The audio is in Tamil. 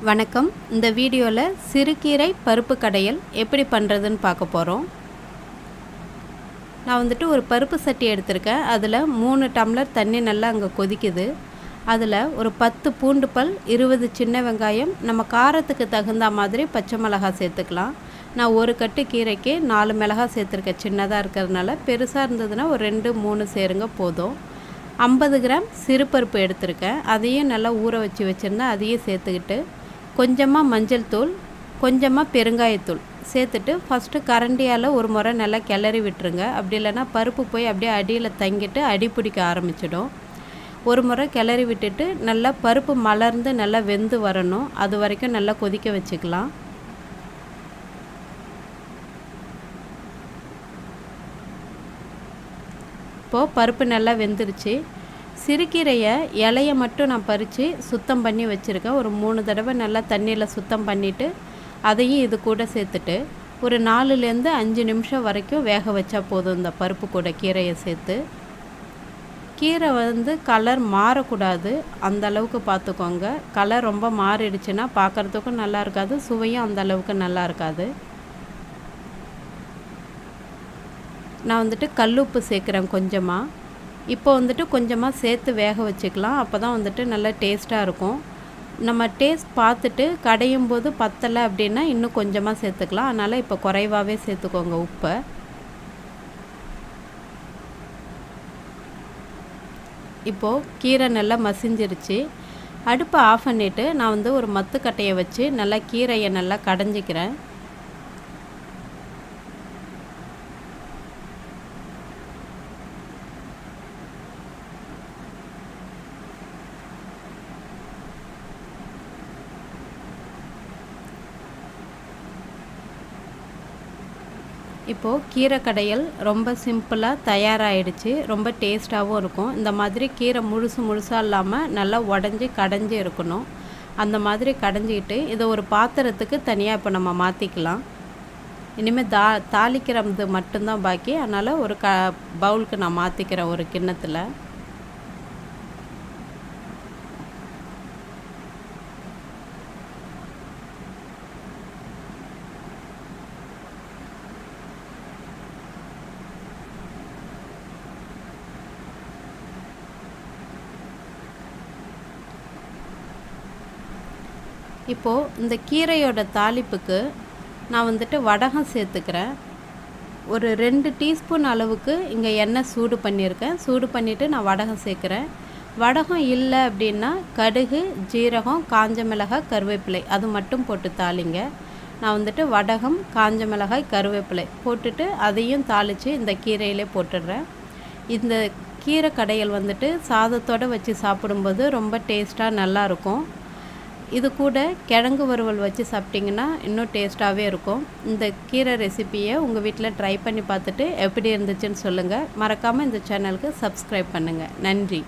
வணக்கம். இந்த வீடியோவில் சிறுகீரை பருப்பு கடையல் எப்படி பண்ணுறதுன்னு பார்க்க போகிறோம். நான் ஒரு பருப்பு சட்டி எடுத்திருக்கேன். அதில் 3 டம்ளர் தண்ணி நல்லா அங்கே கொதிக்குது. அதில் ஒரு 10 பூண்டு பல், 20 சின்ன வெங்காயம், நம்ம காரத்துக்கு தகுந்த மாதிரி பச்சை மிளகாய் சேர்த்துக்கலாம். நான் ஒரு கட்டு கீரைக்கு 4 மிளகாய் சேர்த்துருக்கேன். சின்னதாக இருக்கிறதுனால, பெருசாக இருந்ததுன்னா ஒரு 2-3 சேருங்க போதும். 50 கிராம் சிறுபருப்பு எடுத்திருக்கேன். அதையும் நல்லா ஊற வச்சுருந்தேன். அதையும் சேர்த்துக்கிட்டு கொஞ்சமாக மஞ்சள் தூள், கொஞ்சமாக பெருங்காயத்தூள் சேர்த்துட்டு ஃபஸ்ட்டு கரண்டியால் ஒரு முறை நல்லா கிளறி விட்டுருங்க. அப்படி இல்லைன்னா பருப்பு போய் அப்படியே அடியில் தங்கிட்டு அடி பிடிக்க ஆரம்பிச்சிடும். ஒரு முறை கிளறி விட்டுட்டு நல்லா பருப்பு மலர்ந்து நல்லா வெந்து வரணும். அது வரைக்கும் நல்லா கொதிக்க வச்சுக்கலாம். இப்போது பருப்பு நல்லா வெந்துருச்சு. சிறுகீரையை இலையை மட்டும் நான் பறித்து சுத்தம் பண்ணி வச்சுருக்கேன். ஒரு 3 தடவை நல்லா தண்ணியில் சுத்தம் பண்ணிவிட்டு அதையும் இது கூட சேர்த்துட்டு ஒரு 4லேருந்து 5 நிமிஷம் வரைக்கும் வேக வச்சா போதும். இந்த பருப்பு கூட கீரையை சேர்த்து கீரை கலர் மாறக்கூடாது, அந்த அளவுக்கு பார்த்துக்கோங்க. கலர் ரொம்ப மாறிடுச்சுன்னா பார்க்குறதுக்கும் நல்லா இருக்காது, சுவையும் அந்த அளவுக்கு நல்லா இருக்காது. நான் கல்லுப்பு சேர்க்குறேன் கொஞ்சமாக. இப்போ கொஞ்சமாக சேர்த்து வேக வச்சுக்கலாம். அப்போ தான் நல்லா டேஸ்ட்டாக இருக்கும். நம்ம டேஸ்ட் பார்த்துட்டு கடையும் போது பத்தலை அப்படின்னா இன்னும் கொஞ்சமாக சேர்த்துக்கலாம். அதனால் இப்போ குறைவாகவே சேர்த்துக்கோங்க உப்பை. இப்போது கீரை நல்லா மசிஞ்சிருச்சு. அடுப்பை ஆஃப் பண்ணிவிட்டு நான் ஒரு மத்துக்கட்டையை வச்சு நல்லா கீரையை நல்லா கடைஞ்சிக்கிறேன். இப்போது கீரை கடையல் ரொம்ப சிம்பிளாக தயாராகிடுச்சு. ரொம்ப டேஸ்ட்டாகவும் இருக்கும். இந்த மாதிரி கீரை முழுசாக இல்லாமல் நல்லா உடஞ்சி கடைஞ்சி இருக்கணும். அந்த மாதிரி கடைஞ்சிக்கிட்டு இதை ஒரு பாத்திரத்துக்கு தனியாக இப்போ நம்ம மாற்றிக்கலாம். இனிமேல் தாளிக்கிறது மட்டும்தான் பாக்கி. அதனால் ஒரு பவுலுக்கு நான் மாற்றிக்கிறேன், ஒரு கிண்ணத்தில். இப்போது இந்த கீரையோட தாளிப்புக்கு நான் வடகம் சேர்த்துக்கிறேன். ஒரு 2 டீஸ்பூன் அளவுக்கு இங்கே எண்ணெய் சூடு பண்ணியிருக்கேன். சூடு பண்ணிவிட்டு நான் வடகம் சேர்க்குறேன். வடகம் இல்லை அப்படின்னா கடுகு, ஜீரகம், காஞ்ச மிளகாய், கருவேப்பிலை அது மட்டும் போட்டு தாளிங்க. நான் வடகம், காஞ்ச மிளகாய், கருவேப்பிலை போட்டுட்டு அதையும் தாளித்து இந்த கீரையிலே போட்டுடுறேன். இந்த கீரை கடையல் சாதத்தோடு வச்சு சாப்பிடும்போது ரொம்ப டேஸ்ட்டாக நல்லாயிருக்கும். இது கூட கிழங்கு வறுவல் வச்சு சாப்பிட்டிங்கன்னா இன்னும் டேஸ்ட்டாகவே இருக்கும். இந்த கீரை ரெசிப்பியை உங்கள் வீட்டில் ட்ரை பண்ணி பார்த்துட்டு எப்படி இருந்துச்சுன்னு சொல்லுங்கள். மறக்காமல் இந்த சேனலுக்கு சப்ஸ்கிரைப் பண்ணுங்கள். நன்றி.